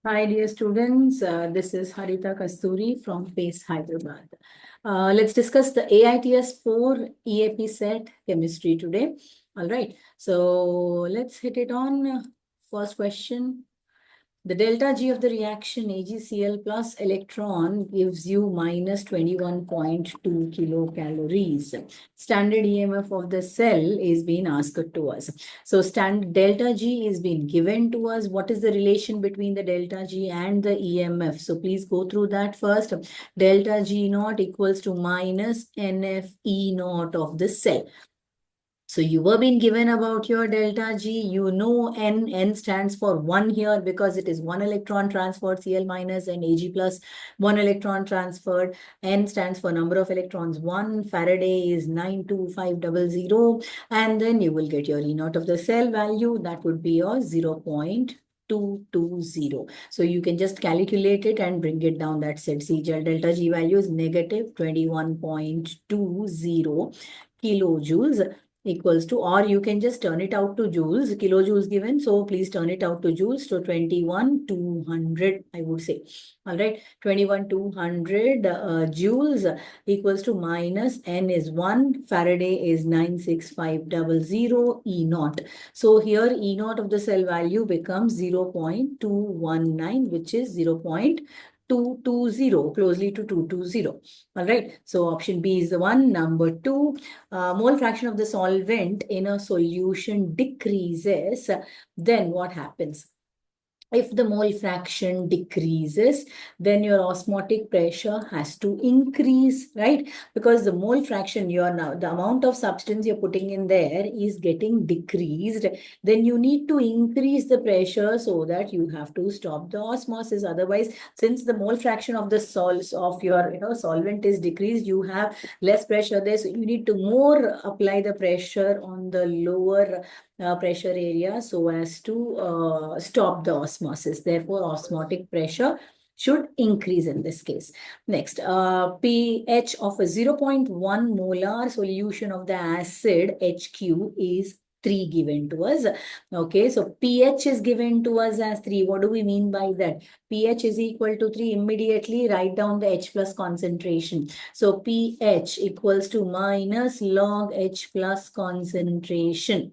Hi, dear students. This is Harita Kasturi from PACE Hyderabad. Let's discuss the AITS 4 Eapcet chemistry today. All right. So let's hit it on. First question. The delta G of the reaction AgCl plus electron gives you minus 21.2 kilocalories. Standard EMF of the cell is being asked to us. So standard delta G is being given to us. What is the relation between the delta G and the EMF? So please go through that first. Delta G naught equals to minus NF E naught of the cell. So you were being given about your delta G, you know N stands for 1 here because it is 1 electron transferred, Cl minus and Ag plus 1 electron transferred. N stands for number of electrons 1, Faraday is 92500, and then you will get your E naught of the cell value, that would be your 0.220. So you can just calculate it and bring it down. That's it. See, delta G value is negative 21.20 kilojoules equals to, or you can just turn it out to joules, kilojoules given. So please turn it out to joules. So 21,200, I would say. All right, 21,200 joules equals to minus N is 1, Faraday is 96500, E naught. So here E naught of the cell value becomes 0.219, which is 0.220, closely to 220. All right. So option B is the one. Number 2, mole fraction of the solvent in a solution decreases. Then what happens? If the mole fraction decreases, then your osmotic pressure has to increase, right? Because the mole fraction, the amount of substance you're putting in there is getting decreased. Then you need to increase the pressure so that you have to stop the osmosis. Otherwise, since the mole fraction of the your solvent is decreased, you have less pressure there. So you need to more apply the pressure on the lower pressure area so as to stop the osmosis. Therefore, osmotic pressure should increase in this case. Next, pH of a 0.1 molar solution of the acid HQ is 3 given to us. Okay, so pH is given to us as 3. What do we mean by that? pH is equal to 3. Immediately write down the H plus concentration. So pH equals to minus log H plus concentration.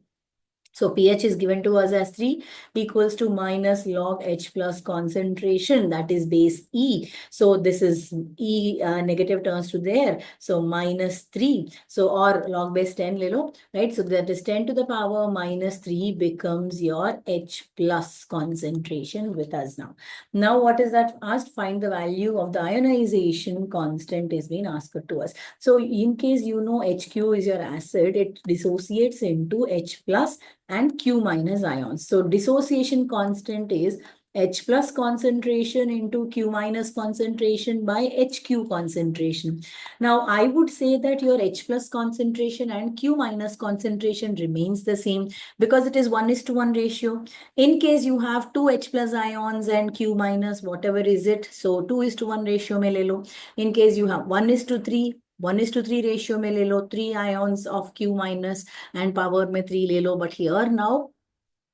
So pH is given to us as 3 equals to minus log H plus concentration, that is base E. So this is E negative turns to there. So minus 3. So or log base 10 lilo, right? So that is 10 to the power minus 3 becomes your H plus concentration with us now. Now what is that asked? Find the value of the ionization constant is being asked to us. So in case you know HQ is your acid, it dissociates into H plus and Q minus ions. So dissociation constant is H plus concentration into Q minus concentration by HQ concentration. Now, I would say that your H plus concentration and Q minus concentration remains the same because it is 1:1 ratio. In case you have 2 H plus ions and Q minus, whatever is it, so 2:1 ratio mein le lo. In case you have 1:3, 1:3 ratio में ले लो 3 ions of Q minus and power में 3 ले लो. But here now,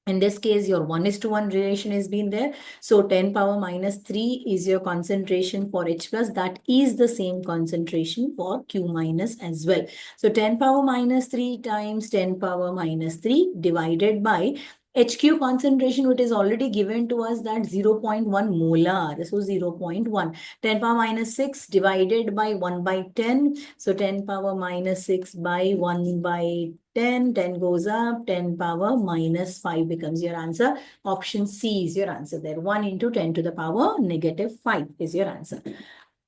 in this case, your 1:1 relation is been there. So 10 power minus 3 is your concentration for H plus. That is the same concentration for Q minus as well. So 10 power minus 3 times 10 power minus 3 divided by HQ concentration, which is already given to us, that 0.1 molar. So 0.1. 10 power minus 6 divided by 1 by 10. So 10 power minus 6 by 1 by 10. 10 goes up. 10 power minus 5 becomes your answer. Option C is your answer there. 1 into 10 to the power negative 5 is your answer.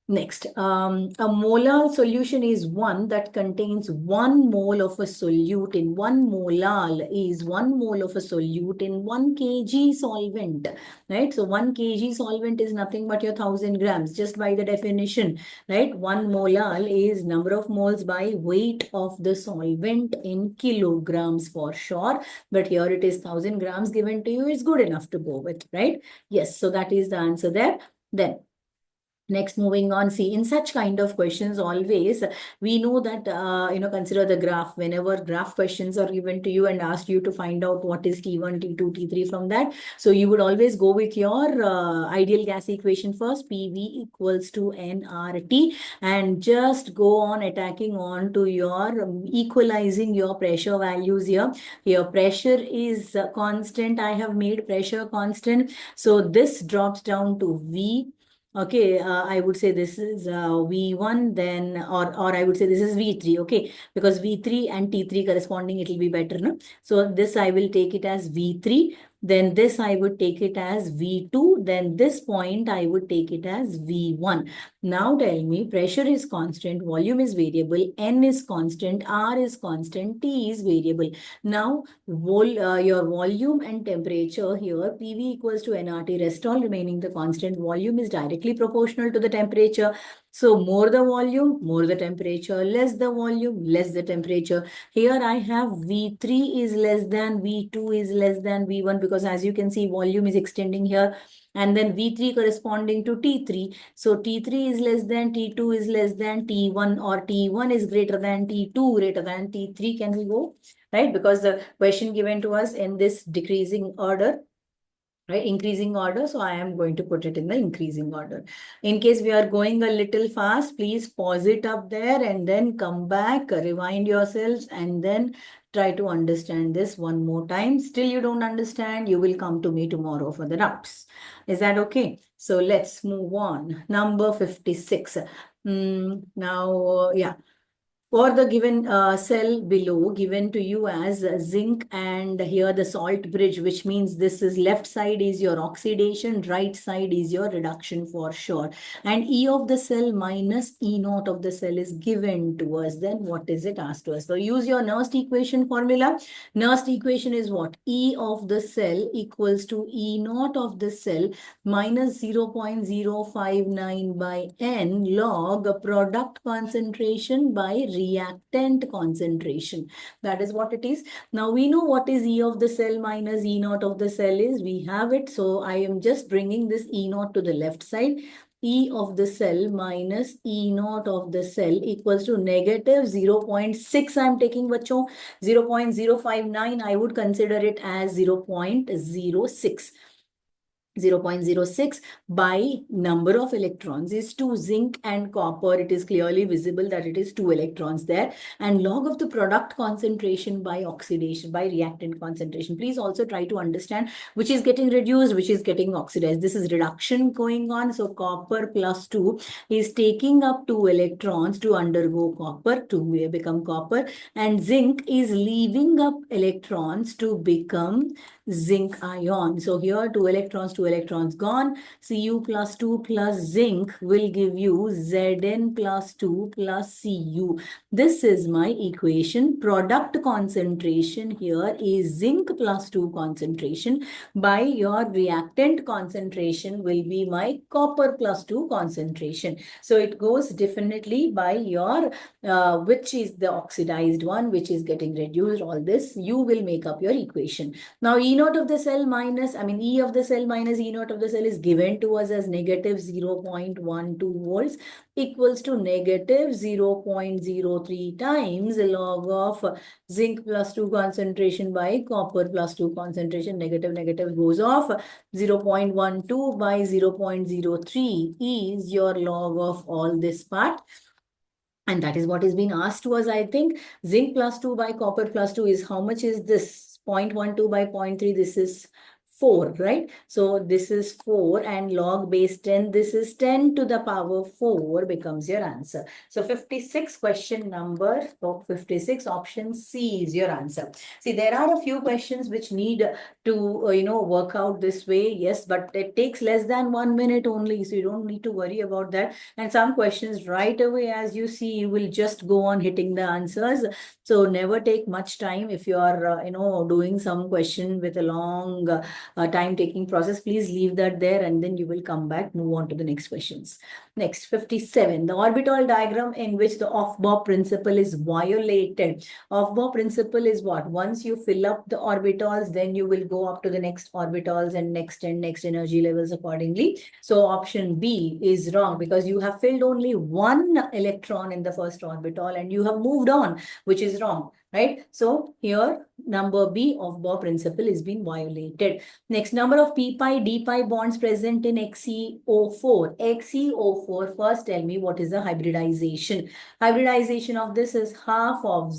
Next, a molar solution is one that contains 1 mole of a solute in 1 molar is 1 mole of a solute in 1 kg solvent, right? So 1 kg solvent is nothing but your 1000 grams, just by the definition, right? 1 molar is number of moles by weight of the solvent in kilograms for sure. But here it is 1000 grams given to you. It's good enough to go with, right? Yes, so that is the answer there. Then Next, moving on, see, in such kind of questions, always we know that, consider the graph. Whenever graph questions are given to you and ask you to find out what is T1, T2, T3 from that, so you would always go with your ideal gas equation first, PV equals to nRT, and just go on attacking on to your equalizing your pressure values here. Here, pressure is constant. I have made pressure constant. So this drops down to V. Okay, I would say this is V1, then, or I would say this is V3, okay, because V3 and T3 corresponding, it will be better, no? So this I will take it as V3, then this I would take it as V2, then this point I would take it as V1. Now tell me, pressure is constant, volume is variable, N is constant, R is constant, T is variable. Now, your volume and temperature here, PV equals to nRT, rest all remaining the constant. Volume is directly proportional to the temperature. So more the volume, more the temperature, less the volume, less the temperature. Here I have V3 is less than, V2 is less than V1, because as you can see, volume is extending here. And then V3 corresponding to T3. So T3 is less than, T2 is less than, T1, or T1 is greater than, T2 greater than, T3. Can we go? Right? Because the question given to us in this decreasing order, right, increasing order. So I am going to put it in the increasing order. In case we are going a little fast, please pause it up there and then come back, rewind yourselves, and then try to understand this one more time. Still you don't understand, you will come to me tomorrow for the doubts. Is that okay? So let's move on. Number 56. Yeah. For the given cell below, given to you as zinc, and here the salt bridge, which means this is left side is your oxidation, right side is your reduction for sure. And E of the cell minus E naught of the cell is given to us. Then what is it asked to us? So use your Nernst equation formula. Nernst equation is what? E of the cell equals to E naught of the cell minus 0.059 by N log product concentration by reactant concentration. That is what it is. Now we know what is E of the cell minus E naught of the cell is. We have it. So I am just bringing this E naught to the left side. E of the cell minus E naught of the cell equals to negative 0.6. I'm taking bacho 0.059. I would consider it as 0.06. 0.06 by number of electrons is 2. Zinc and copper, it is clearly visible that it is 2 electrons there. And log of the product concentration by oxidation, by reactant concentration. Please also try to understand which is getting reduced, which is getting oxidized. This is reduction going on. So copper plus 2 is taking up 2 electrons to undergo copper, to become copper. And zinc is leaving up electrons to become zinc ion. So here 2 electrons gone. Cu plus 2 plus zinc will give you Zn plus 2 plus Cu. This is my equation. Product concentration here is zinc plus 2 concentration by your reactant concentration will be my copper plus 2 concentration. So it goes definitely by your which is the oxidized one, which is getting reduced. All this you will make up your equation. Now E naught of the cell minus, E of the cell minus E naught of the cell is given to us as negative 0.12 volts equals to negative 0.03 times log of zinc plus 2 concentration by copper plus 2 concentration. Negative goes off. 0.12 by 0.03 is your log of all this part. And that is what is being asked to us, I think. Zinc plus 2 by copper plus 2 is how much is this? 0.12 by 0.3, this is 4, right? So this is 4 and log base 10, this is 10 to the power 4 becomes your answer. So 56 question number 56, option C is your answer. See, there are a few questions which need to, work out this way. Yes, but it takes less than 1 minute only. So you don't need to worry about that. And some questions right away, as you see, you will just go on hitting the answers. So never take much time if you are, doing some question with a long time-taking process. Please leave that there and then you will come back, move on to the next questions. Next, 57. The orbital diagram in which the off-Bohr principle is violated. Off-Bohr principle is what? Once you fill up the orbitals, then you will go up to the next orbitals and next energy levels accordingly. So option B is wrong because you have filled only one electron in the first orbital and you have moved on, which is wrong, right? So here number B of Bohr principle is being violated. Next, number of p-pi, d-pi bonds present in XeO4. XeO4, first tell me what is the hybridization. Hybridization of this is half of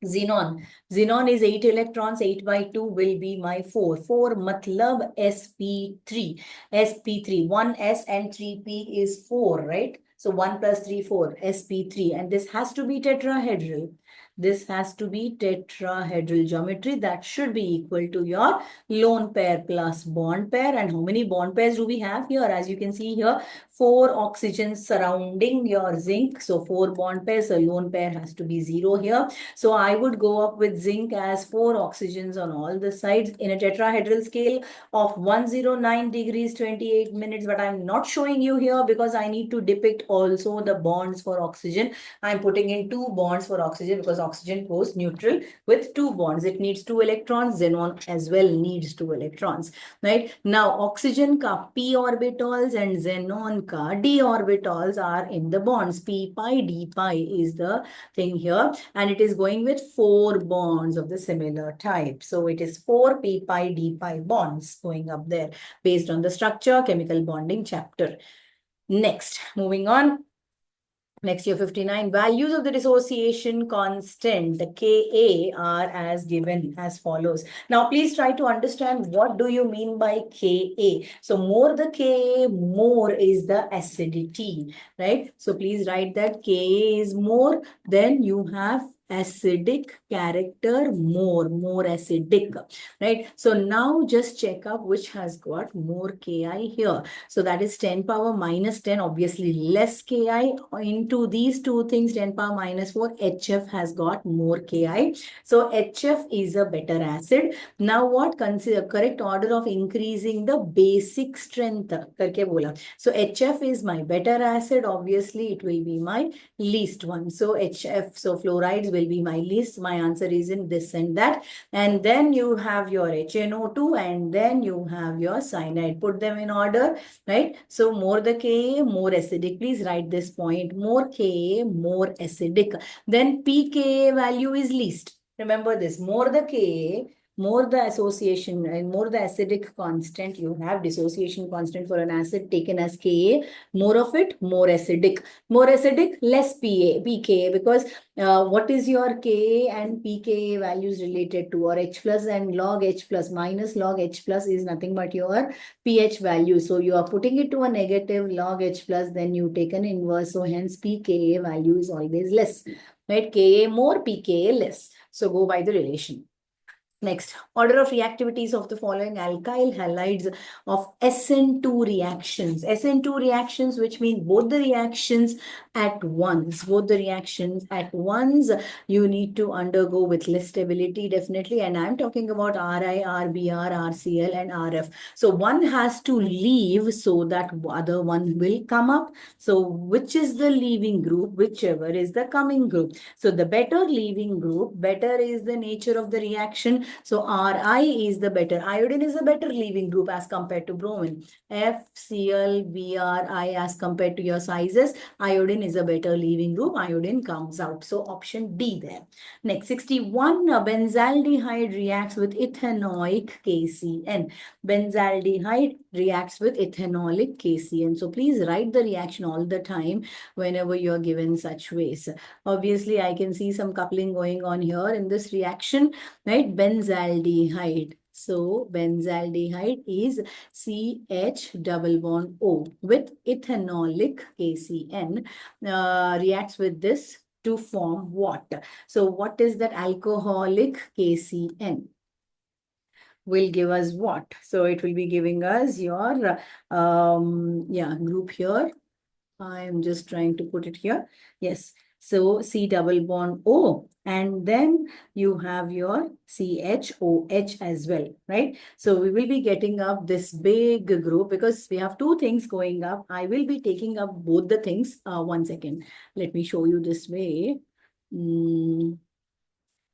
Xenon. Xenon is 8 electrons, 8 by 2 will be my 4. 4 matlab sp3. sp3, 1 s and 3p is 4, right? So 1 plus 3, 4, sp3. And this has to be tetrahedral. This has to be tetrahedral geometry. That should be equal to your lone pair plus bond pair. And how many bond pairs do we have here? As you can see here, 4 oxygens surrounding your zinc. So 4 bond pairs. A lone pair has to be 0 here. So I would go up with zinc as 4 oxygens on all the sides in a tetrahedral scale of 109 degrees 28 minutes. But I'm not showing you here because I need to depict also the bonds for oxygen. I'm putting in 2 bonds for oxygen because oxygen goes neutral with 2 bonds. It needs 2 electrons. Xenon as well needs 2 electrons. Right? Now, oxygen ka p orbitals and xenon ka d orbitals are in the bonds. P pi, d pi is the thing here. And it is going with 4 bonds of the similar type. So it is 4 p pi, d pi bonds going up there based on the structure, chemical bonding chapter. Next, moving on. Next year, 59. Values of the dissociation constant, the Ka, are as given as follows. Now, please try to understand what do you mean by Ka. So, more the Ka, more is the acidity, right? So, please write that Ka is more, then you have acidic character, more acidic, right? So now just check up which has got more Ki here. So that is 10 power minus 10, obviously less Ki. Into these two things, 10 power minus 4, HF has got more Ki. So HF is a better acid. Now what? Consider correct order of increasing the basic strength. Karke bola. So HF is my better acid. Obviously it will be my least one. So HF, so fluorides will be my least. My answer is in this and that. And then you have your HNO2 and then you have your cyanide. Put them in order, right? So more the Ka, more acidic. Please write this point. More Ka, more acidic. Then pKa value is least. Remember this. More the Ka, more the association and more the acidic constant you have, dissociation constant for an acid taken as Ka, more of it, more acidic. More acidic, less pKa, because what is your Ka and pKa values related to? Or H plus and log H plus minus log H plus is nothing but your pH value. So you are putting it to a negative log H plus, then you take an inverse. So hence pKa value is always less, right? Ka more, pKa less. So go by the relation. Next, order of reactivities of the following alkyl halides of SN2 reactions. SN2 reactions, which mean both the reactions at once. Both the reactions at once, you need to undergo with less stability, definitely. And I'm talking about Ri, Rbr, RCl, and Rf. So one has to leave so that other one will come up. So which is the leaving group? Whichever is the coming group. So the better leaving group, better is the nature of the reaction. So Ri is the better. Iodine is a better leaving group as compared to bromine. FCl, Bri as compared to your sizes. Iodine is a better leaving group. Iodine comes out. So option D there. Next, 61. Benzaldehyde reacts with ethanoic KCN. Benzaldehyde reacts with ethanolic KCN. So please write the reaction all the time whenever you're given such ways. Obviously, I can see some coupling going on here in this reaction, right? Benzaldehyde. So benzaldehyde is CH double bond O with ethanolic KCN, reacts with this to form what? So what is that alcoholic KCN? Will give us what? So it will be giving us your group here. I am just trying to put it here. Yes. So C double bond O, and then you have your CHOH as well, right? So we will be getting up this big group because we have two things going up. I will be taking up both the things. 1 second. Let me show you this way.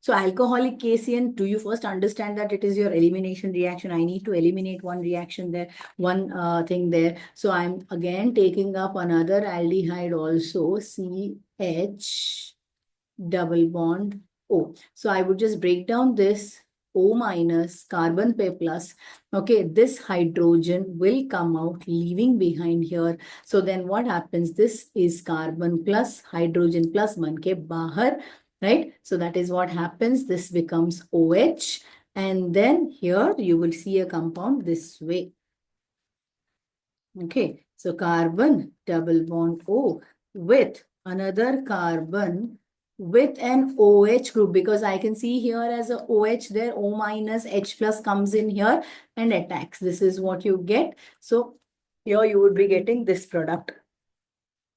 So alcoholic casein, do you first understand that it is your elimination reaction? I need to eliminate one reaction there, one thing there. So I'm again taking up another aldehyde also, CH double bond O. So I would just break down this O minus carbon pair plus. Okay, this hydrogen will come out leaving behind here. So then what happens? This is carbon plus hydrogen plus man ke bahar, right? So that is what happens. This becomes OH. And then here you will see a compound this way. Okay, so carbon double bond O with another carbon with an OH group, because I can see here as a OH there, O minus H plus comes in here and attacks. This is what you get. So here you would be getting this product,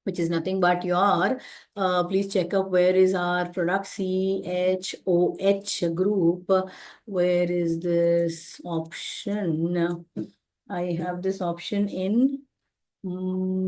which is nothing but your, please check up where is our product CHOH group. Where is this option? I have this option in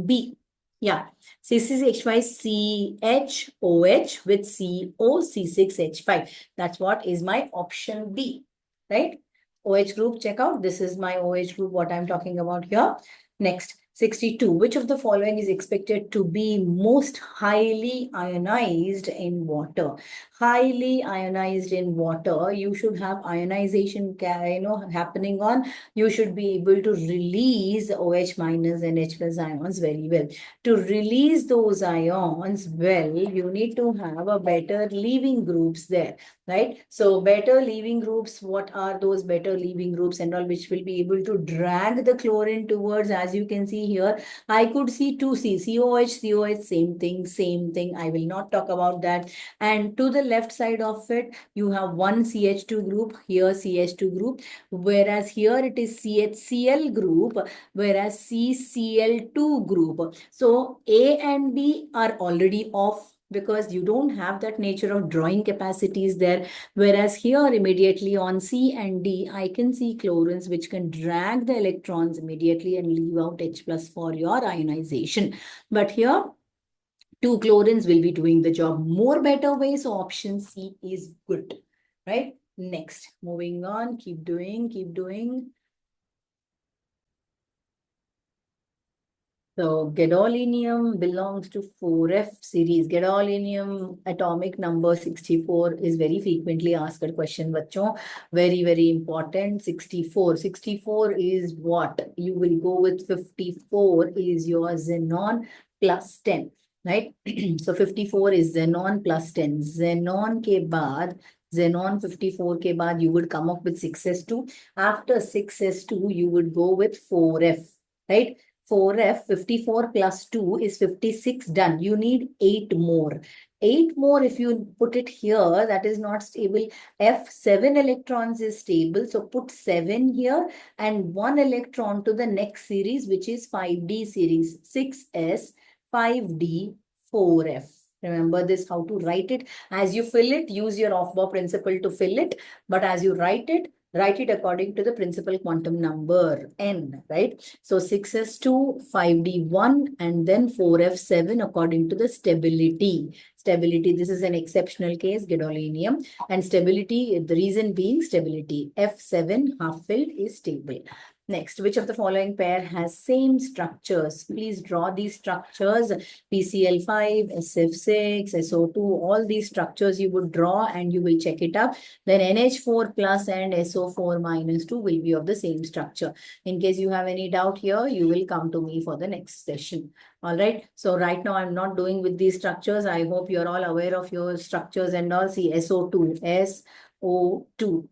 B. Yeah. C6H5CHOH with COC6H5. That's what is my option B. Right? OH group, check out. This is my OH group, what I'm talking about here. Next, 62. Which of the following is expected to be most highly ionized in water? Highly ionized in water, you should have ionization happening on. You should be able to release OH minus and H plus ions very well. To release those ions well, you need to have a better leaving groups there, right? So better leaving groups, what are those better leaving groups and all, which will be able to drag the chlorine towards, as you can see here, I could see 2C, COH, COH, same thing. I will not talk about that. And to the left side of it, you have one CH2 group, here CH2 group, whereas here it is CHCl group, whereas CCl2 group. So A and B are already off because you don't have that nature of drawing capacities there. Whereas here immediately on C and D, I can see chlorines which can drag the electrons immediately and leave out H plus for your ionization. But here, two chlorines will be doing the job more better way. So option C is good, right? Next, moving on, keep doing. So gadolinium belongs to 4F series. Gadolinium atomic number 64 is very frequently asked question, bachcho. Very important. 64. 64 is what? You will go with 54 is your xenon plus 10, right? So 54 is xenon plus 10. Xenon ke baad, xenon 54 ke baad, you would come up with 6s2. After 6s2, you would go with 4F, right? 4F, 54 plus 2 is 56 done. You need 8 more. 8 more, if you put it here, that is not stable. F, 7 electrons is stable. So put 7 here and 1 electron to the next series, which is 5D series. 6S, 5D, 4F. Remember this, how to write it. As you fill it, use your Aufbau principle to fill it. But as you write it according to the principal quantum number, N, right? So 6s2, 5d1, and then 4f7 according to the stability. Stability, this is an exceptional case, gadolinium. And stability, the reason being stability. F7 half filled is stable. Next, which of the following pair has same structures? Please draw these structures. PCl5, SF6, SO2, all these structures you would draw and you will check it up. Then NH4 plus and SO4 minus 2 will be of the same structure. In case you have any doubt here, you will come to me for the next session. All right. So right now I'm not doing with these structures. I hope you're all aware of your structures and all. See SO2, SO2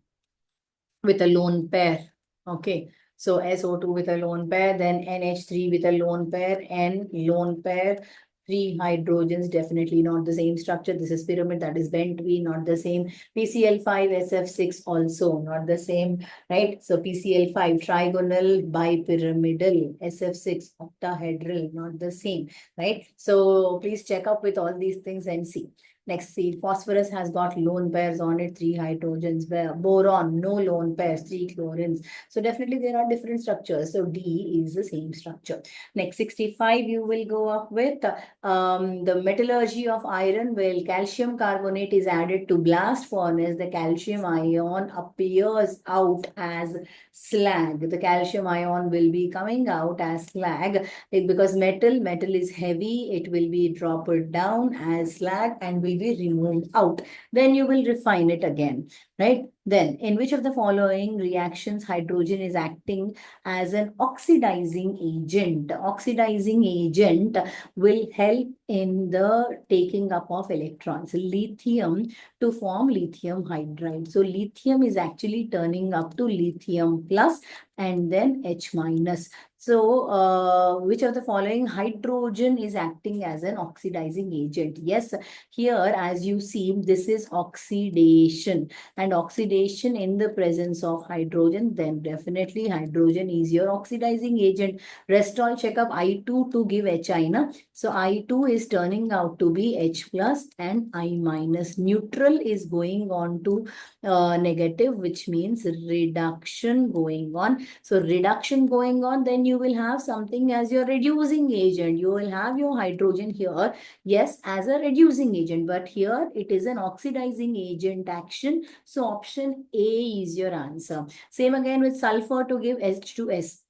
with a lone pair. Okay. So SO2 with a lone pair, then NH3 with a lone pair, N lone pair, Three hydrogens, definitely not the same structure. This is pyramid, that is bent V, not the same. PCl5, SF6 also not the same, right? So PCl5, trigonal bipyramidal, SF6, octahedral, not the same, right? So please check up with all these things and see. Next, see, phosphorus has got lone pairs on it, three hydrogens. Boron, no lone pairs, three chlorines. So definitely there are different structures. So D is the same structure. Next, 65, you will go up with the metallurgy of iron. Well, calcium carbonate is added to blast furnace. The calcium ion appears out as slag. The calcium ion will be coming out as slag because metal is heavy. It will be dropped down as slag and will be removed out. Then you will refine it again, right? Then, in which of the following reactions hydrogen is acting as an oxidizing agent? Oxidizing agent will help in the taking up of electrons. Lithium to form lithium hydride. So lithium is actually turning up to lithium plus and then H minus. So, which of the following hydrogen is acting as an oxidizing agent? Yes, here as you see, this is oxidation, and oxidation in the presence of hydrogen, then definitely hydrogen is your oxidizing agent. Rest all check up I2 to give HI, na? So I2 is turning out to be H plus and I minus. Neutral is going on to negative, which means reduction going on. So reduction going on, then you will have something as your reducing agent. You will have your hydrogen here, yes, as a reducing agent, but here it is an oxidizing agent action. So option A is your answer. Same again with sulfur to give H2S.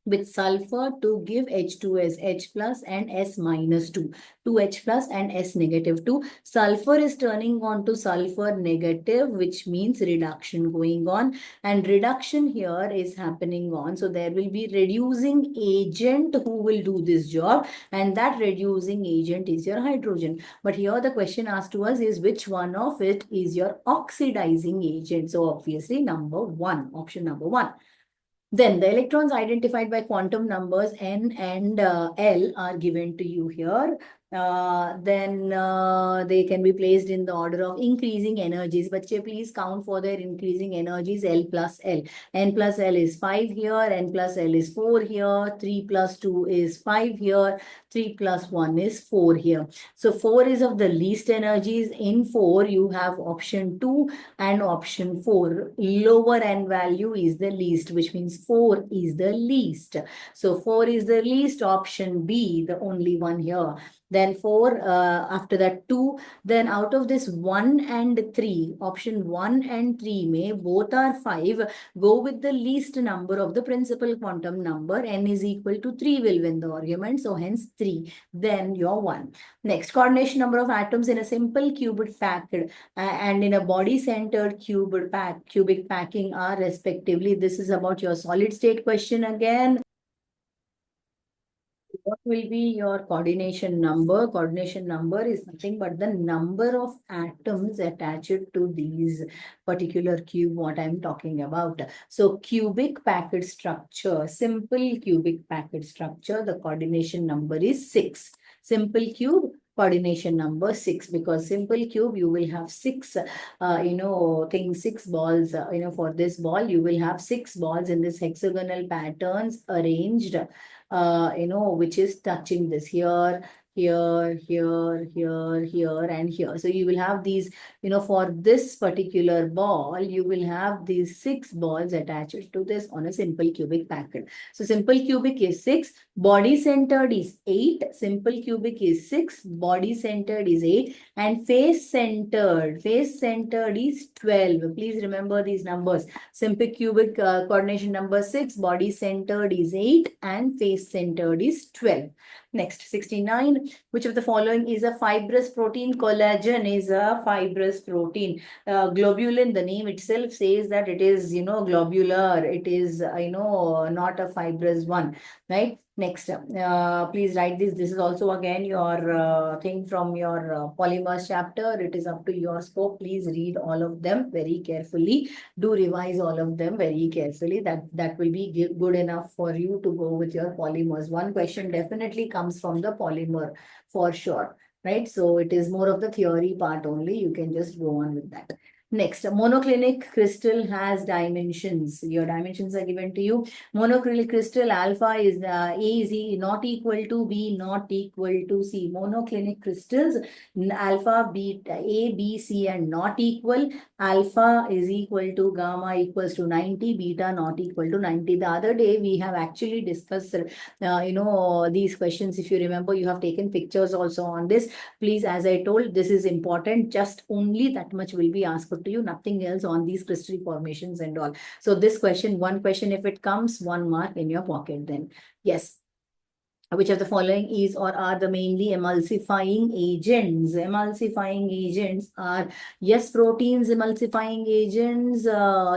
With sulfur to give H2S, H plus and S minus 2, 2H plus and S negative 2. Sulfur is turning on to sulfur negative, which means reduction going on, and reduction here is happening on. So there will be reducing agent who will do this job, and that reducing agent is your hydrogen. But here the question asked to us is which one of it is your oxidizing agent? So obviously number one, option number one. Then the electrons identified by quantum numbers n and L are given to you here. Then they can be placed in the order of increasing energies. But please count for their increasing energies L plus L. N plus L is 5 here, N plus L is 4 here, 3 plus 2 is 5 here, 3 plus 1 is 4 here. So 4 is of the least energies. In 4, you have option 2 and option 4. Lower N value is the least, which means 4 is the least. So 4 is the least, option B, the only one here. Then 4, after that 2, then out of this 1 and 3, option 1 and 3 may both are 5, go with the least number of the principal quantum number, n is equal to 3 will win the argument, so hence 3, then your 1. Next, coordination number of atoms in a simple cubic packed and in a body-centered cubic packing are respectively. This is about your solid state question again. What will be your coordination number? Coordination number is nothing but the number of atoms attached to these particular cube, what I'm talking about. So cubic packet structure, simple cubic packet structure, the coordination number is 6. Simple cube, coordination number 6, because simple cube you will have 6 6 balls, for this ball you will have 6 balls in this hexagonal patterns arranged, which is touching this here, here, and here. So you will have these, for this particular ball, you will have these 6 balls attached to this on a simple cubic packet. So simple cubic is 6, body centered is 8, simple cubic is 6, body centered is 8, and face centered is 12. Please remember these numbers. Simple cubic coordination number 6, body centered is 8, and face centered is 12. Next, 69. Which of the following is a fibrous protein? Collagen is a fibrous protein. Globulin, the name itself says that it is, globular. It is, not a fibrous one, right? Next, please write this. This is also again your thing from your polymers chapter. It is up to your scope. Please read all of them very carefully. Do revise all of them very carefully. That will be good enough for you to go with your polymers. One question definitely comes from the polymer for sure, right? So it is more of the theory part only. You can just go on with that. Next, a monoclinic crystal has dimensions. Your dimensions are given to you. Monoclinic crystal alpha is A is not equal to B, not equal to C. Monoclinic crystals alpha, beta, A, B, C and not equal. Alpha is equal to gamma equals to 90, beta not equal to 90. The other day we have actually discussed, these questions. If you remember, you have taken pictures also on this. Please, as I told, this is important. Just only that much will be asked to you, nothing else on these crystal formations and all. So this question, one question, if it comes, 1 mark in your pocket then. Yes. Which of the following is or are the mainly emulsifying agents? Emulsifying agents are, yes, proteins, emulsifying agents,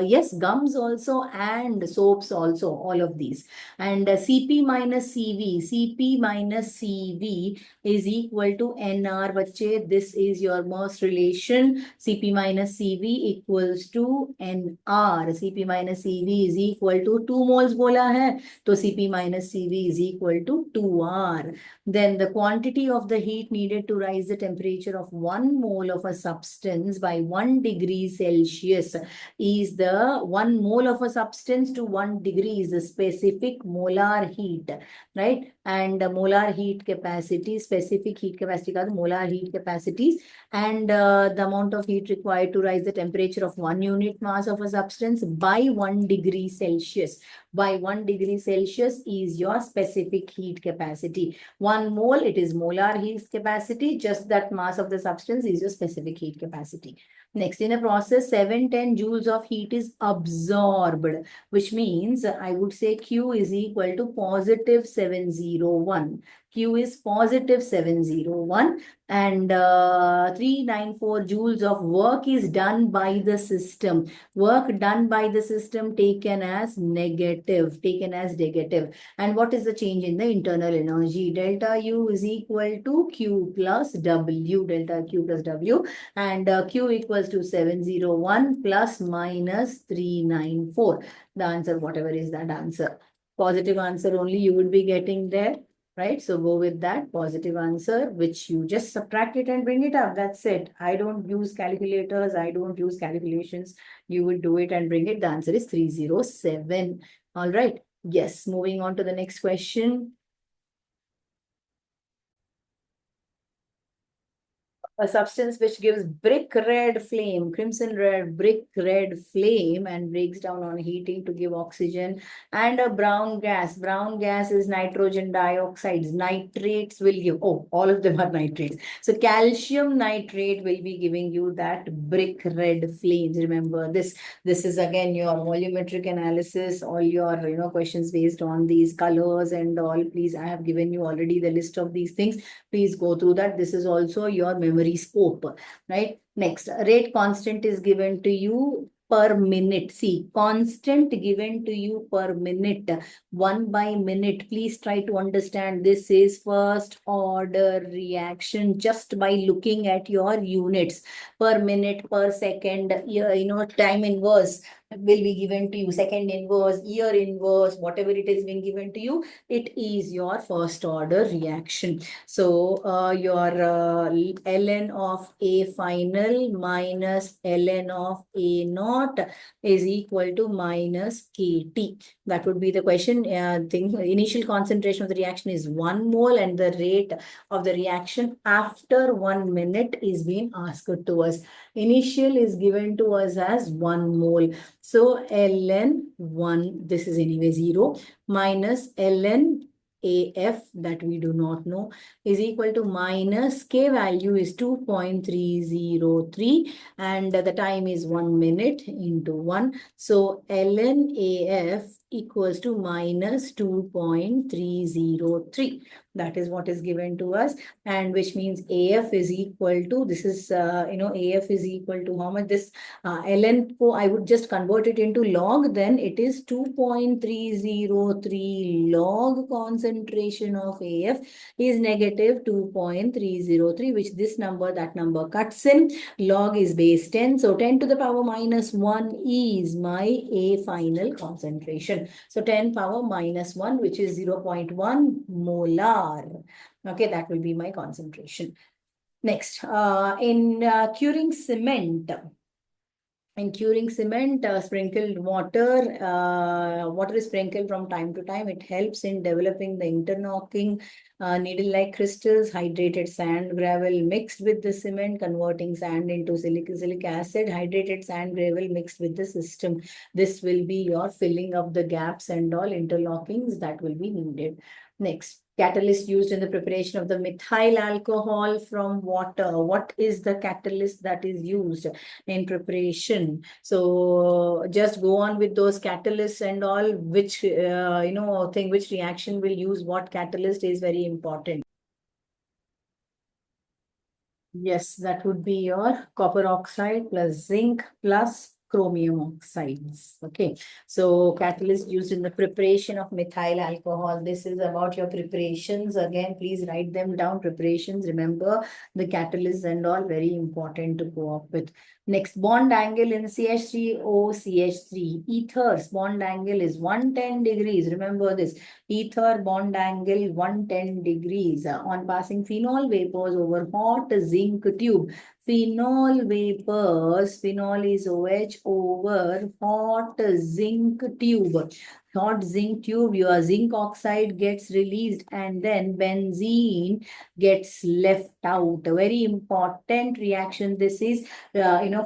yes, gums also, and soaps also, all of these. And Cp minus Cv, Cp minus Cv is equal to NR. Bache, this is your Morse relation. Cp minus Cv equals to NR. Cp minus Cv is equal to 2 moles bola hai. So Cp minus Cv is equal to 2R. Then the quantity of the heat needed to rise the temperature of 1 mole of a substance by 1 degree Celsius is the 1 mole of a substance to 1 degree is the specific molar heat, right? And molar heat capacity, specific heat capacity, molar heat capacities, and the amount of heat required to rise the temperature of 1 unit mass of a substance by 1 degree Celsius. By 1 degree Celsius is your specific heat capacity. 1 mole, it is molar heat capacity. Just that mass of the substance is your specific heat capacity. Next, in a process, 710 joules of heat is absorbed, which means I would say Q is equal to positive 701. Q is positive 701 and 394 joules of work is done by the system. Work done by the system taken as negative, And what is the change in the internal energy? Delta U is equal to Q plus W, delta Q plus W, and Q equals to 701 plus minus 394. The answer, whatever is that answer. Positive answer only you will be getting there. Right? So go with that positive answer, which you just subtract it and bring it up. That's it. I don't use calculators. I don't use calculations. You would do it and bring it. The answer is 307. All right. Yes. Moving on to the next question. A substance which gives brick red flame, crimson red, brick red flame, and breaks down on heating to give oxygen and a brown gas. Brown gas is nitrogen dioxides. Nitrates will give, oh, all of them are nitrates. So calcium nitrate will be giving you that brick red flames. Remember this. This is again your volumetric analysis, all your questions based on these colors and all. Please, I have given you already the list of these things. Please go through that. This is also your memory scope, right? Next, rate constant is given to you per minute. See, constant given to you per minute, 1 by minute. Please try to understand this is first order reaction just by looking at your units. Per minute, per second, time inverse will be given to you, second inverse, year inverse, whatever it is being given to you, it is your first order reaction. So your ln of A final minus ln of A naught is equal to minus KT. That would be the question. Initial concentration of the reaction is 1 mole and the rate of the reaction after 1 minute is being asked to us. Initial is given to us as 1 mole. So ln 1, this is anyway 0, minus ln AF that we do not know is equal to minus K value is 2.303 and the time is 1 minute into 1. So ln AF equals to minus 2.303. That is what is given to us, and which means AF is equal to, this is, AF is equal to how much? This ln, I would just convert it into log, then it is 2.303 log concentration of AF is negative 2.303, which this number, that number cuts in. Log is base 10, so 10 to the power minus 1 is my A final concentration. So 10 power minus 1, which is 0.1 molar. Okay, that will be my concentration. Next, in curing cement, sprinkled water, water is sprinkled from time to time. It helps in developing the interlocking needle-like crystals, hydrated sand gravel mixed with the cement, converting sand into silic acid, hydrated sand gravel mixed with the system. This will be your filling up the gaps and all interlockings that will be needed. Next, catalyst used in the preparation of the methyl alcohol from water. What is the catalyst that is used in preparation? So just go on with those catalysts and all, which, which reaction will use what catalyst is very important. Yes, that would be your copper oxide plus zinc plus chromium oxides. Okay, so catalyst used in the preparation of methyl alcohol. This is about your preparations. Again, please write them down. Preparations, remember the catalysts and all, very important to go up with. Next, bond angle in CH3O, CH3. Ethers bond angle is 110 degrees. Remember this. Ether bond angle 110 degrees. On passing phenol vapors over hot zinc tube. Phenol vapors, phenol is OH over hot zinc tube. Hot zinc tube, your zinc oxide gets released and then benzene gets left out. A very important reaction. This is,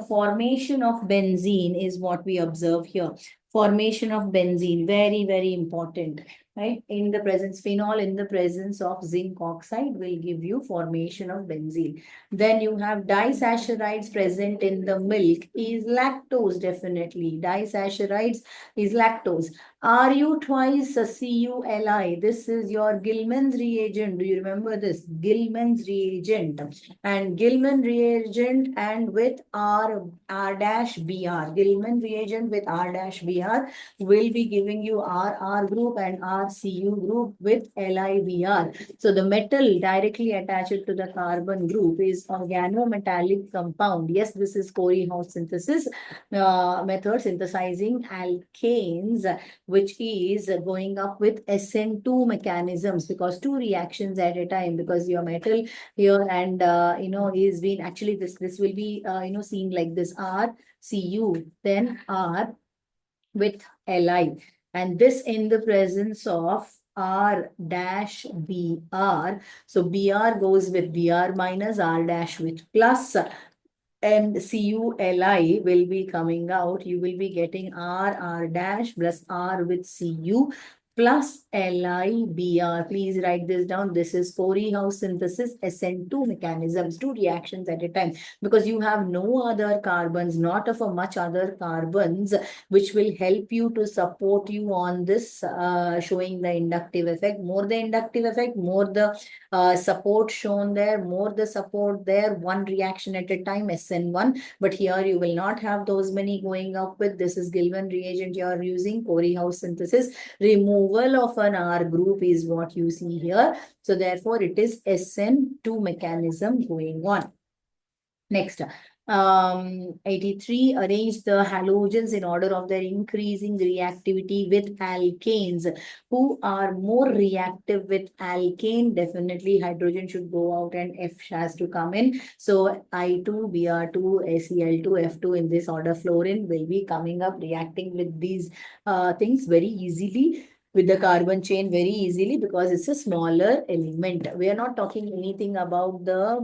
formation of benzene is what we observe here. Formation of benzene, very, very important. Right? In the presence, phenol in the presence of zinc oxide will give you formation of benzene. Then you have disaccharides present in the milk is lactose, definitely. Disaccharides is lactose. Ru twice CuLi. This is your Gilman's reagent. Do you remember this? Gilman's reagent. And Gilman reagent and with R-Br. Gilman reagent with R-Br will be giving you RR group and RCU group with LiBr. So the metal directly attached to the carbon group is organometallic compound. Yes, this is Corey-House synthesis method, synthesizing alkanes, which is going up with SN2 mechanisms, because two reactions at a time, because your metal here and is being actually this will be seen like this, RCU, then R with Li, and this in the presence of R dash Br. So Br goes with Br minus, R dash with plus, and CuLi will be coming out. You will be getting R dash plus R with Cu plus LiBr. Please write this down. This is Corey-House synthesis, SN2 mechanisms, two reactions at a time, because you have no other carbons, not of a much other carbons, which will help you to support you on this, showing the inductive effect. More the inductive effect, more the support shown there, more the support there, one reaction at a time, SN1. But here you will not have those many going up with. This is Gilman reagent you are using, Corey-House synthesis. Removal of an R group is what you see here. So therefore, it is SN2 mechanism going on. Next, 83, arrange the halogens in order of their increasing reactivity with alkanes. Who are more reactive with alkane? Definitely hydrogen should go out and F has to come in. So I2, Br2, Cl2, F2 in this order, fluorine will be coming up reacting with these things very easily. with the carbon chain very easily because it's a smaller element. We are not talking anything about the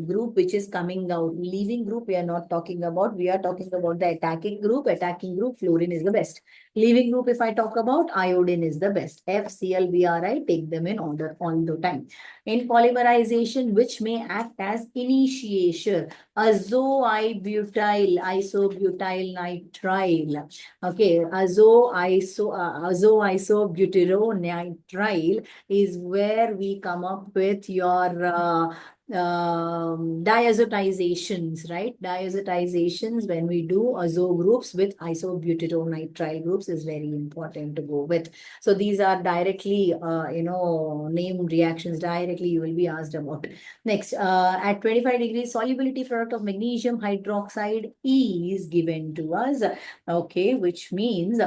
group which is coming out. Leaving group, we are not talking about. We are talking about the attacking group. Attacking group, fluorine is the best. Leaving group, if I talk about, iodine is the best. F, Cl, Bri, take them in order all the time. In polymerization, which may act as initiator, azo-ibutyl, isobutyl nitrile. Okay, azo-isobutyronitriol is where we come up with your diazotizations, right? Diazotizations, when we do azo groups with isobutyronitriol groups, is very important to go with. So these are directly, named reactions. Directly you will be asked about. Next, at 25 degrees, solubility product of magnesium hydroxide is given to us. Okay, which means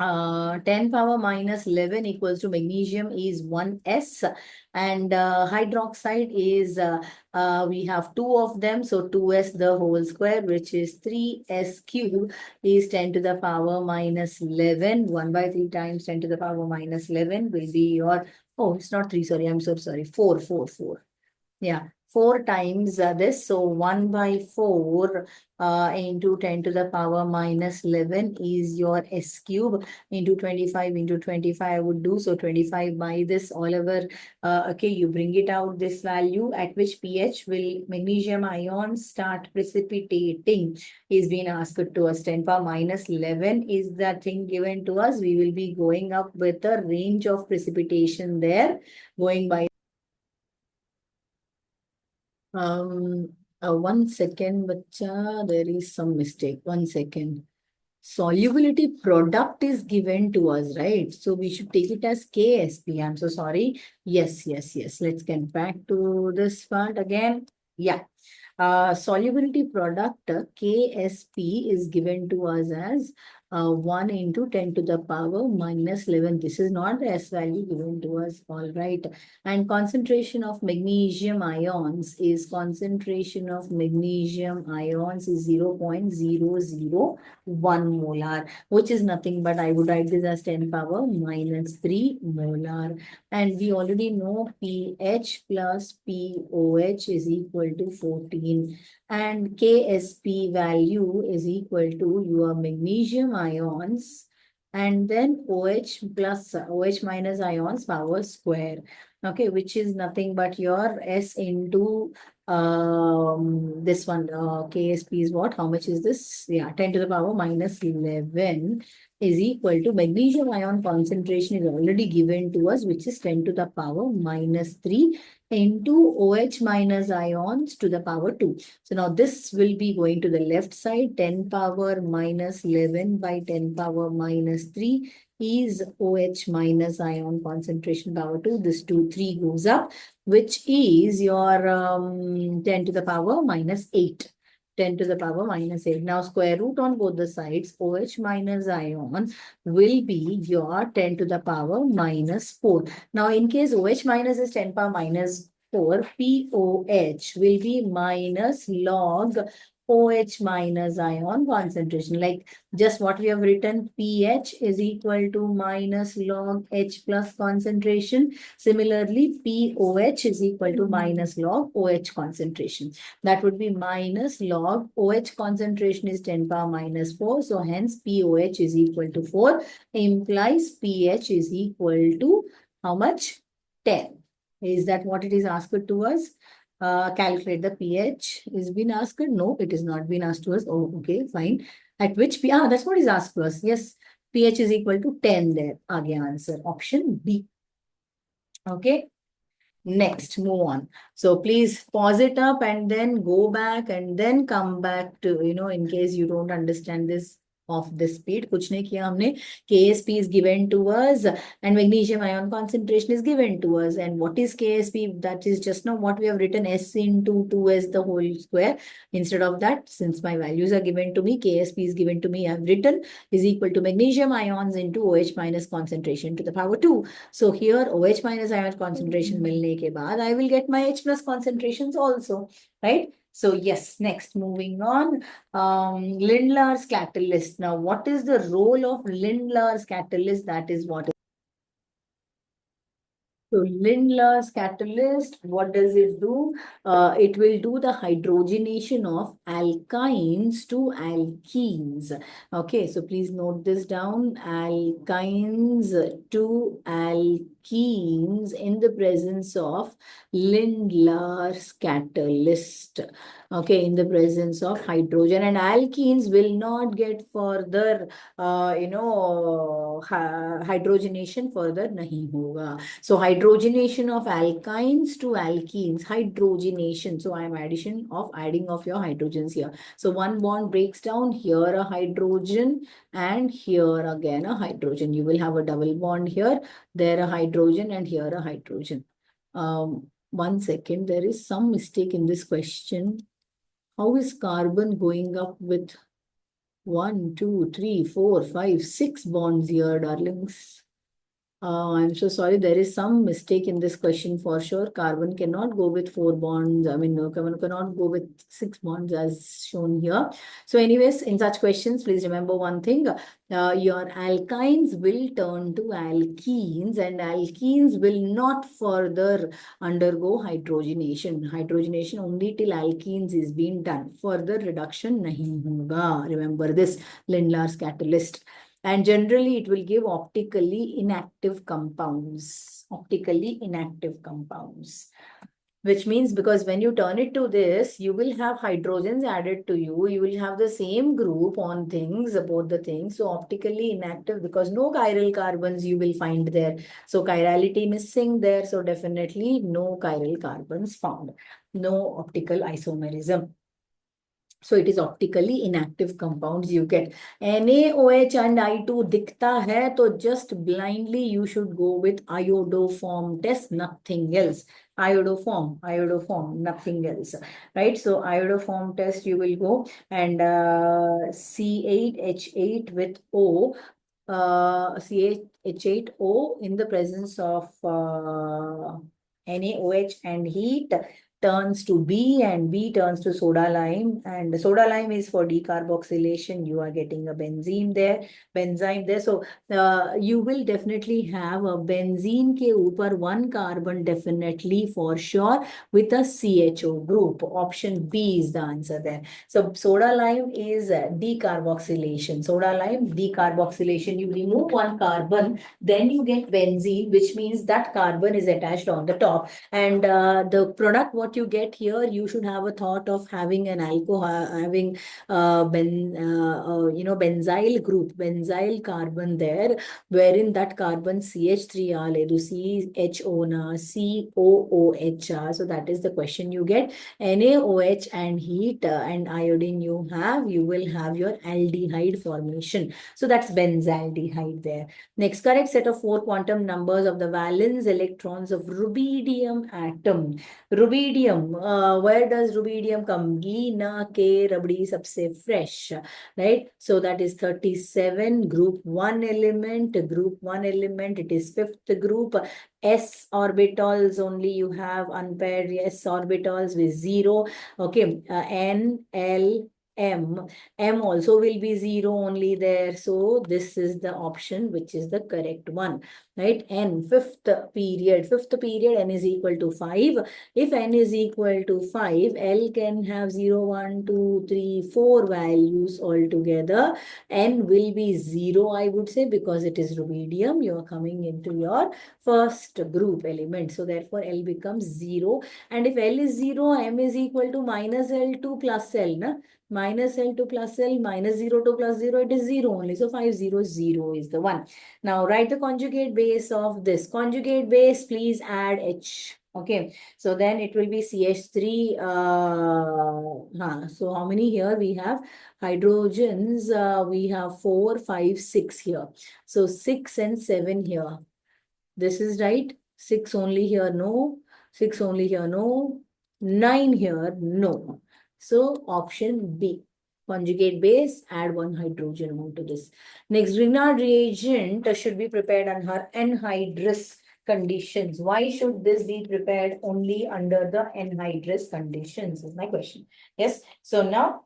10 power minus 11 equals to magnesium is 1s, and hydroxide is, we have two of them, so 2s the whole square, which is 3s cube, is 10 to the power minus 11. 1 by 3 times 10 to the power minus 11 will be your, oh, it's not 3, sorry, I'm so sorry, 4, 4, 4. Yeah, 4 times this. So 1 by 4 into 10 to the power minus 11 is your S cube into 25 into 25 I would do. So 25 by this all over. Okay, you bring it out this value at which pH will magnesium ions start precipitating is being asked to us. 10 power minus 11 is the thing given to us. We will be going up with a range of precipitation there going by 1 second, bacha, there is some mistake. 1 second. Solubility product is given to us, right? So we should take it as KSP. I'm so sorry. Yes, yes, yes. Let's get back to this part again. Yeah. Solubility product KSP is given to us as 1 into 10 to the power minus 11. This is not the S value given to us, all right. And concentration of magnesium ions is 0.001 molar, which is nothing but I would write this as 10 power minus 3 molar. And we already know pH plus POH is equal to 14. And KSP value is equal to your magnesium ions and then OH plus OH minus ions power square. Okay, which is nothing but your S into this one. KSP is what? How much is this? Yeah, 10 to the power minus 11 is equal to magnesium ion concentration is already given to us, which is 10 to the power minus 3 into OH minus ions to the power 2. So now this will be going to the left side. 10 power minus 11 by 10 power minus 3 is OH minus ion concentration power 2. This 3 goes up, which is your 10 to the power minus 8. 10 to the power minus 8. Now square root on both the sides, OH minus ion will be your 10 to the power minus 4. Now in case OH minus is 10 power minus 4, POH will be minus log OH minus ion concentration. Like just what we have written, pH is equal to minus log H plus concentration. Similarly, POH is equal to minus log OH concentration. That would be minus log OH concentration is 10 power minus 4. So hence POH is equal to 4 implies pH is equal to how much? 10. Is that what it is asked to us? Calculate the pH is been asked. No, it is not been asked to us. Oh, okay, fine. At which that's what is asked to us. Yes, pH is equal to 10 there. Again, answer option B. Okay. Next, move on. So please pause it up and then go back and then come back to, in case you don't understand this of the speed. कुछ नहीं किया हमने. KSP is given to us and magnesium ion concentration is given to us. And what is KSP? That is just now what we have written, S into 2S the whole square. Instead of that, since my values are given to me, KSP is given to me, I have written is equal to magnesium ions into OH minus concentration to the power 2. So here OH minus ion concentration milne ke baad, I will get my H plus concentrations also, right? So yes, next moving on, Lindlar's catalyst. Now, what is the role of Lindlar's catalyst? That is what. So Lindlar's catalyst, what does it do? It will do the hydrogenation of alkynes to alkenes. Okay, so please note this down. Alkynes to alkenes in the presence of Lindlar's catalyst. Okay, in the presence of hydrogen, and alkenes will not get further, hydrogenation further nahi hoga. So hydrogenation of alkynes to alkenes, hydrogenation. So I am adding of your hydrogens here. So one bond breaks down, here a hydrogen and here again a hydrogen. You will have a double bond here, there a hydrogen and here a hydrogen. 1 second, there is some mistake in this question. How is carbon going up with 1, 2, 3, 4, 5, 6 bonds here, darlings? I'm so sorry. There is some mistake in this question for sure. Carbon cannot go with 4 bonds. I mean, no, carbon cannot go with 6 bonds as shown here. So anyways, in such questions, please remember one thing. Your alkynes will turn to alkenes and alkenes will not further undergo hydrogenation. Hydrogenation only till alkenes is being done. Further reduction nahi hoga. Remember this, Lindlar's catalyst. And generally, it will give optically inactive compounds. Optically inactive compounds. Which means because when you turn it to this, you will have hydrogens added to you. You will have the same group on things, both the things. So optically inactive because no chiral carbons you will find there. So chirality missing there. So definitely no chiral carbons found. No optical isomerism. So it is optically inactive compounds you get. NaOH and I2 दिखता है, तो just blindly you should go with iodoform test, nothing else. Iodoform, nothing else. Right? So iodoform test you will go and C8H8 with O. CH8O in the presence of NaOH and heat turns to B and B turns to soda lime, and the soda lime is for decarboxylation. You are getting a benzene there. So you will definitely have a benzene ke upar 1 carbon definitely for sure with a CHO group. Option B is the answer there. So soda lime is decarboxylation. Soda lime decarboxylation. You remove 1 carbon, then you get benzene, which means that carbon is attached on the top. And the product what you get here, you should have a thought of having an alcohol, having benzyl group, benzyl carbon there, wherein that carbon CH3 CHO na COOH. So that is the question you get. NaOH and heat and iodine you will have your aldehyde formation. So that's benzaldehyde there. Next, correct set of 4 quantum numbers of the valence electrons of rubidium atom. Rubidium, where does rubidium come? Gi, na, ke, rabdi, sabse fresh, right? So that is 37, group 1 element, it is 5th group. S orbitals only you have unpaired S orbitals with 0. Okay, N, L, M also will be 0 only there. So this is the option which is the correct one, right? N, fifth period, N is equal to 5. If N is equal to 5, L can have 0, 1, 2, 3, 4 values altogether. N will be 0, I would say, because it is rubidium. You are coming into your first group element. So therefore L becomes 0. And if L is 0, M is equal to minus L2 plus L, na? Minus L to plus L, minus 0 to plus 0, it is 0 only. So 500 is the one. Now write the conjugate base of this. Conjugate base, please add H. Okay, so then it will be CH3. So how many here we have? Hydrogens, we have 4, 5, 6 here. So 6 and 7 here. This is right. 6 only here, no. 6 only here, no. 9 here, no. So option B, conjugate base, add 1 hydrogen onto this. Next, Grignard reagent should be prepared on her anhydrous conditions. Why should this be prepared only under the anhydrous conditions is my question. Yes. So now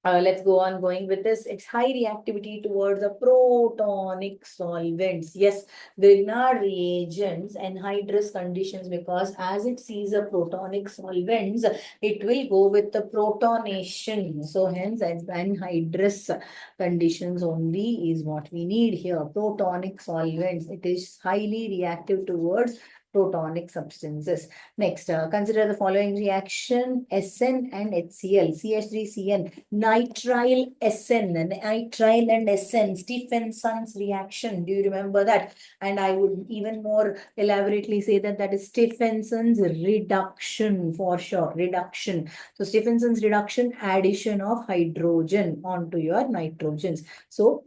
let's go on going with this. It's high reactivity towards the protonic solvents. Yes, Grignard reagents anhydrous conditions, because as it sees a protonic solvents, it will go with the protonation. So hence anhydrous conditions only is what we need here. Protonic solvents. It is highly reactive towards protonic substances. Next, consider the following reaction: SN and HCl, CH3CN, nitrile SN, nitrile and SN, Stephenson's reaction. Do you remember that? And I would even more elaborately say that that is Stephenson's reduction for sure, reduction. So Stephenson's reduction, addition of hydrogen onto your nitrogens. So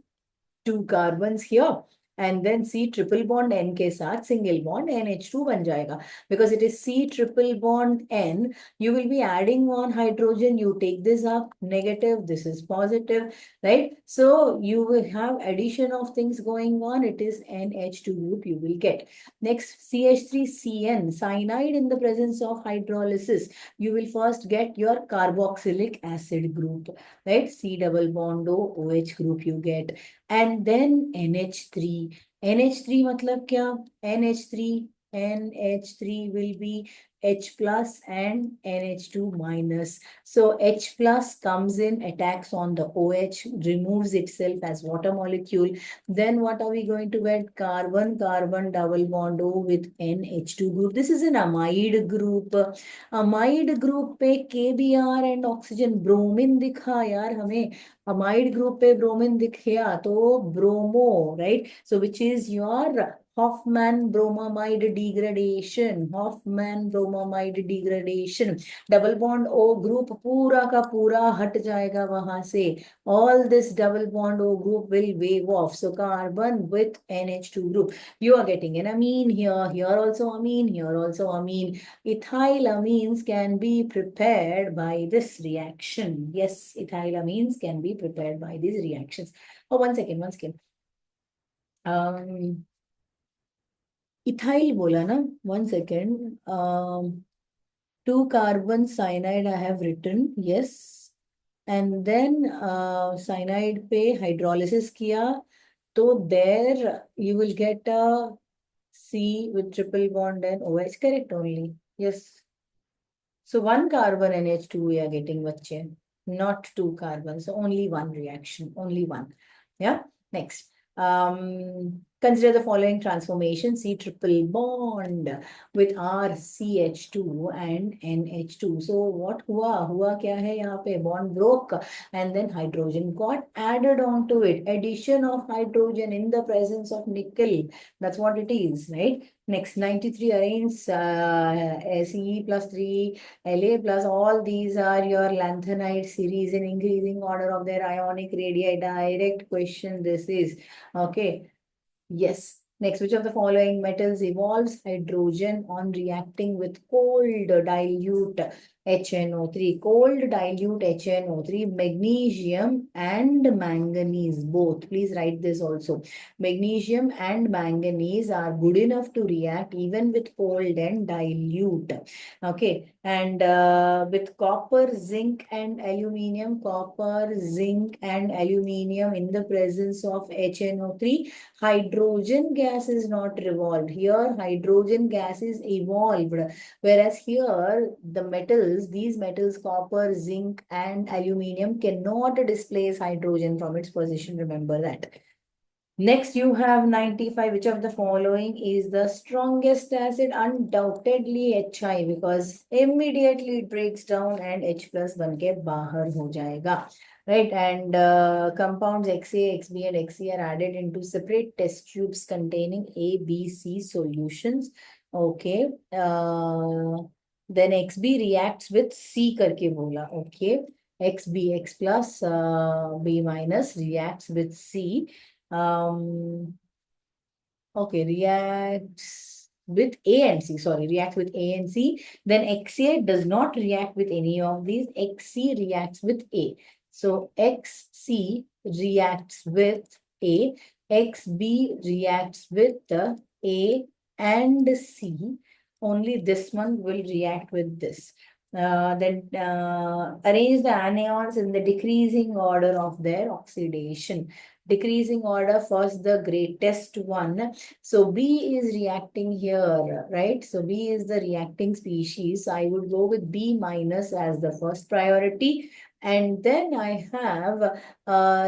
2 carbons here, and then C triple bond N के साथ single bond NH2 बन जाएगा, because it is C triple bond N. You will be adding on hydrogen. You take this up, negative, this is positive, right? So you will have addition of things going on. It is NH2 group you will get. Next, CH3CN, cyanide in the presence of hydrolysis. You will first get your carboxylic acid group, right? C double bond O, OH group you get. And then NH3. NH3 मतलब क्या? NH3 will be H plus and NH2 minus. So H plus comes in, attacks on the OH, removes itself as water molecule. Then what are we going to get? Carbon-carbon double bond O with NH2 group. This is an amide group. Amide group पे KBr and oxygen, bromine दिखा यार हमें. Amide group पे bromine दिख गया तो bromo, right? So which is your Hoffman bromamide degradation. Hoffman bromamide degradation. Double bond O group पूरा का पूरा हट जाएगा वहां से. All this double bond O group will wave off. So carbon with NH2 group. You are getting an amine here. Here also amine. Here also amine. Ethylamines can be prepared by this reaction. Yes, ethylamines can be prepared by these reactions. Oh, one second. Ethyl bola na? 1 second. 2 carbon cyanide I have written. Yes. And then cyanide पे hydrolysis किया. So there you will get a C with triple bond and OH. Correct only. Yes. So 1 carbon NH2 we are getting, bache, not 2 carbons. So only one reaction, only one. Yeah. Next. Consider the following transformation: C triple bond with RCH2 and NH2. So what हुआ क्या है यहाँ पे? Bond broke and then hydrogen got added onto it. Addition of hydrogen in the presence of nickel. That's what it is, right? Next, 93 arrays, Ce plus 3, La plus, all these are your lanthanide series in increasing order of their ionic radii. Direct question this is. Okay. Yes. Next, which of the following metals evolves hydrogen on reacting with cold dilute HNO3? Cold dilute HNO3, magnesium and manganese, both. Please write this also. Magnesium and manganese are good enough to react even with cold and dilute. Okay. And with copper, zinc and aluminium, in the presence of HNO3, hydrogen gas is not revolved. Here, hydrogen gas is evolved. Whereas here, the metals, these metals, copper, zinc, and aluminium, cannot displace hydrogen from its position. Remember that. Next, you have 95. Which of the following is the strongest acid? Undoubtedly HI, because immediately it breaks down and H plus बनके बाहर हो जाएगा. Right, and compounds XA, XB, and XC are added into separate test tubes containing A, B, C solutions. Okay. Then XB reacts with C करके बोला. Okay. XB, X plus, B minus reacts with C. Okay, reacts with A and C. Sorry, reacts with A and C. Then XA does not react with any of these. XC reacts with A. So XC reacts with A. XB reacts with A and C, only this one will react with this. Then arrange the anions in the decreasing order of their oxidation. Decreasing order, first the greatest one. So B is reacting here, right? So B is the reacting species. So I would go with B minus as the first priority. And then I have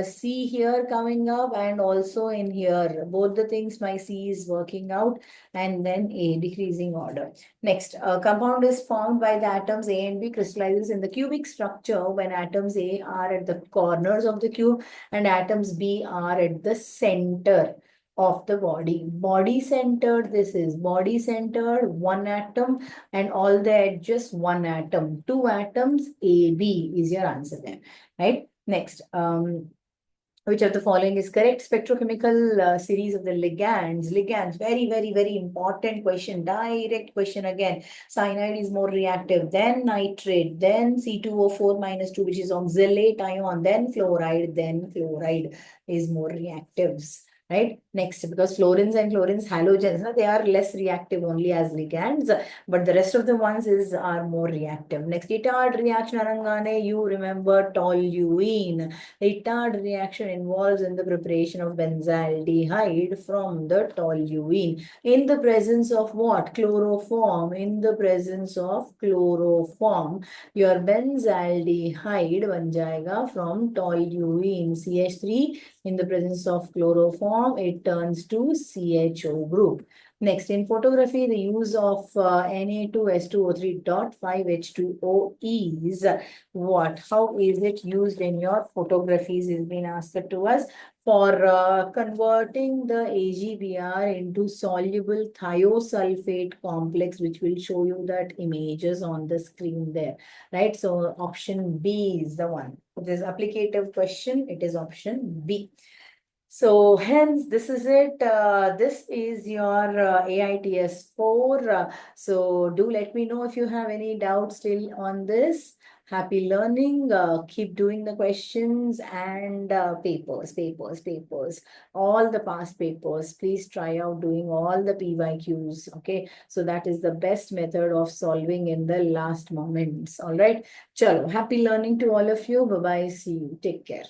C here coming up, and also in here. Both the things my C is working out, and then A, decreasing order. Next, a compound is formed by the atoms A and B, crystallizes in the cubic structure when atoms A are at the corners of the cube and atoms B are at the center of the body. Body centered, this is body centered, one atom, and all the edges, one atom. Two atoms, A, B is your answer there, right? Next, which of the following is correct? Spectrochemical series of the ligands. Ligands, very, very, very important question. Direct question again. Cyanide is more reactive than nitrate, then C2O4 minus 2, which is oxalate ion, then fluoride is more reactives. Right? Next, because fluorines and chlorines, halogens, they are less reactive only as ligands, but the rest of the ones are more reactive. Next, Itard reaction, Arangane, you remember toluene. The Itard reaction involves in the preparation of benzaldehyde from the toluene. In the presence of what? Chloroform. In the presence of chloroform, your benzaldehyde ban jayega from toluene. CH3, in the presence of chloroform, it turns to CHO group. Next, in photography, the use of Na2S2O3.5H2O is what? How is it used in your photographies is being asked to us for converting the AgBr into soluble thiosulfate complex, which will show you that images on the screen there, right? So option B is the one. This applicative question, it is option B. So hence, this is it. This is your AITS 4. So do let me know if you have any doubts still on this. Happy learning. Keep doing the questions and papers. All the past papers. Please try out doing all the PYQs. Okay. So that is the best method of solving in the last moments. All right. Chalo. Happy learning to all of you. Bye-bye. See you. Take care.